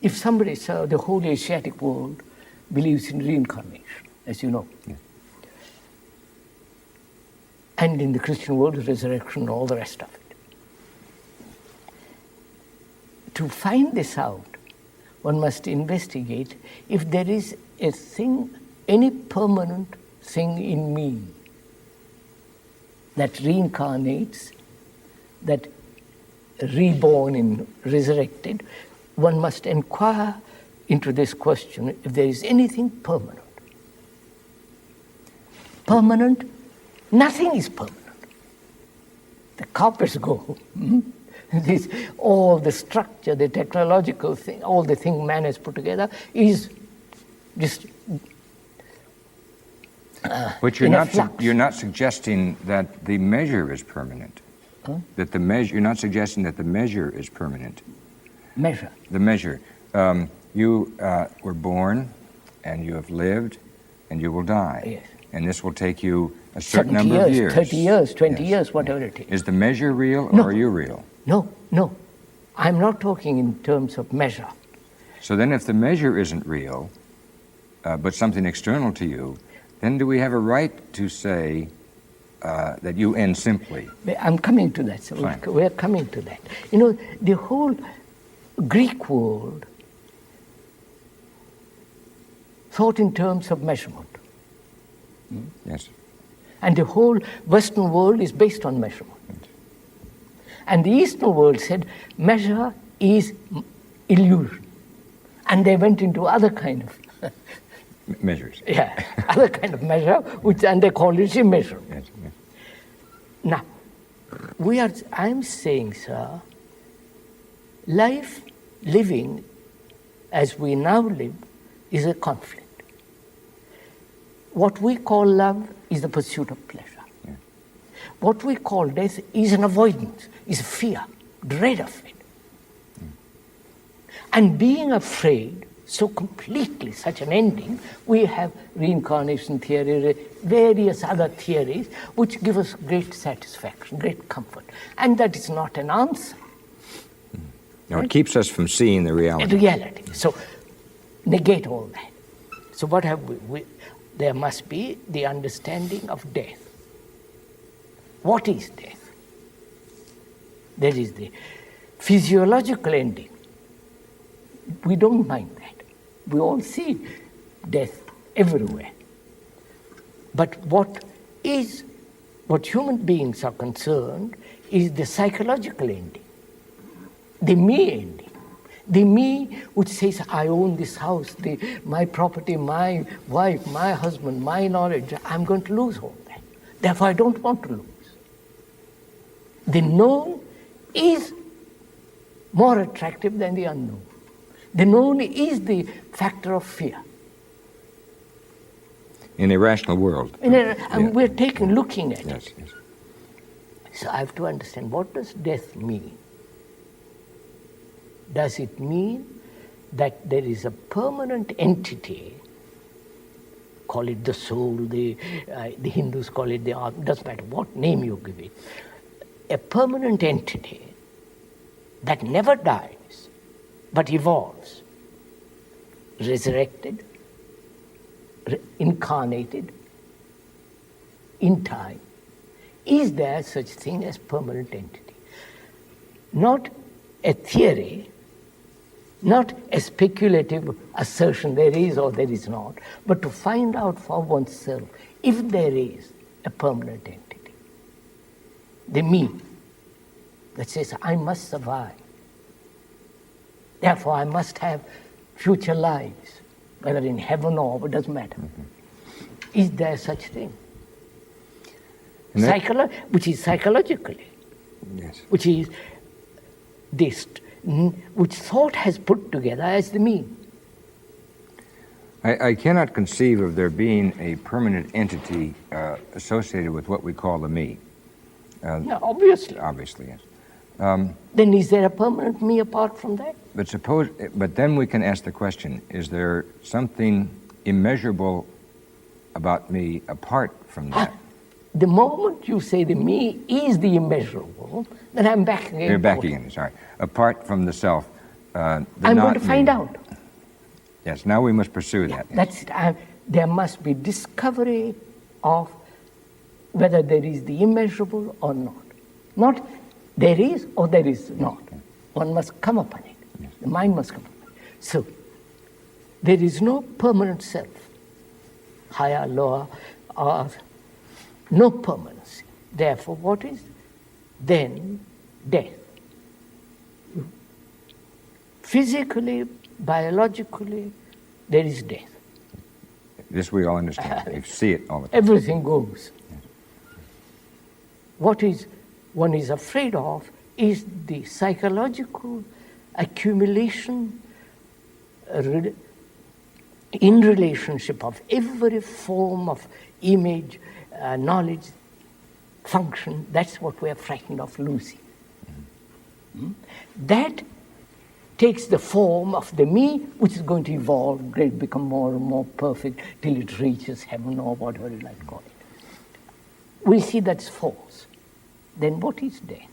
if somebody saw the whole Asiatic world believes in reincarnation, as you know. Yeah. And in the Christian world, resurrection, all the rest of it. To find this out, one must investigate if there is a thing, any permanent thing in me that reincarnates, that reborn and resurrected. One must inquire into this question if there is anything permanent. Permanent? Nothing is permanent. The carpets go. All the structure, the technological thing, all the thing man has put together is just but you're not suggesting that the measure is permanent. Huh? That the measure, you're not suggesting that the measure is permanent. Measure. The measure. You were born, and you have lived, and you will die. Yes. And this will take you a certain number of years. 30 years, 20 years, whatever it is. Is the measure real, No. or are you real? No. I'm not talking in terms of measure. So then if the measure isn't real, but something external to you, then do we have a right to say that you end simply? I'm coming to that. So Fine. we're coming to that. You know, the whole Greek world thought in terms of measurement. Yes. And the whole Western world is based on measurement. And the Eastern world said measure is illusion. And they went into other kind of Measures. yeah, other kind of measure, and they call it immeasurable. Yes, yes. Now, I'm saying, sir, living as we now live is a conflict. What we call love is the pursuit of pleasure. Yeah. What we call death is an avoidance, is fear, dread of it. And being afraid so completely, such an ending, we have reincarnation theory, various other theories which give us great satisfaction, great comfort. And that is not an answer. No, it keeps us from seeing the reality. Reality. So negate all that. So what have we? There must be the understanding of death. What is death? That is the physiological ending. We don't mind that. We all see death everywhere. But what human beings are concerned is the psychological ending, the me ending. The me which says, I own this house, my property, my wife, my husband, my knowledge, I'm going to lose all that. Therefore, I don't want to lose. The known is more attractive than the unknown. The known is the factor of fear. In a rational world. And we're looking at yes, it. Yes. So I have to understand, what does death mean? Does it mean that there is a permanent entity, call it the soul, the Hindus call it the Atma, doesn't matter what name you give it, a permanent entity that never dies but evolves, resurrected, incarnated in time? Is there such thing as permanent entity? Not a theory, not a speculative assertion there is or there is not, but to find out for oneself if there is a permanent entity. The me that says, I must survive. Therefore, I must have future lives, whether in heaven or it doesn't matter. Mm-hmm. Is there such thing? Which is psychologically, yes. Which is this, which thought has put together as the me. I cannot conceive of there being a permanent entity associated with what we call the me. No, obviously. Obviously, yes. Then is there a permanent me apart from that? But then we can ask the question, is there something immeasurable about me apart from that? The moment you say the me is the immeasurable, then I'm back again. You're back again, sorry. Apart from the self, the I'm not going to find me. out. Yes, now we must pursue that. Yes. That's it. There must be discovery of whether there is the immeasurable or not. Not there is or there is not. One must come upon it. Yes. The mind must come upon it. So, there is no permanent self, higher, lower, or no permanency. Therefore, what is? Then death. Physically, biologically, there is death. This we all understand. We see it all the time. Everything goes. What is one is afraid of is the psychological accumulation in relationship of every form of image, knowledge, function. That's what we are frightened of losing. That takes the form of the me, which is going to evolve, become more and more perfect till it reaches heaven or whatever you like to call it. We see that's false. Then what is death?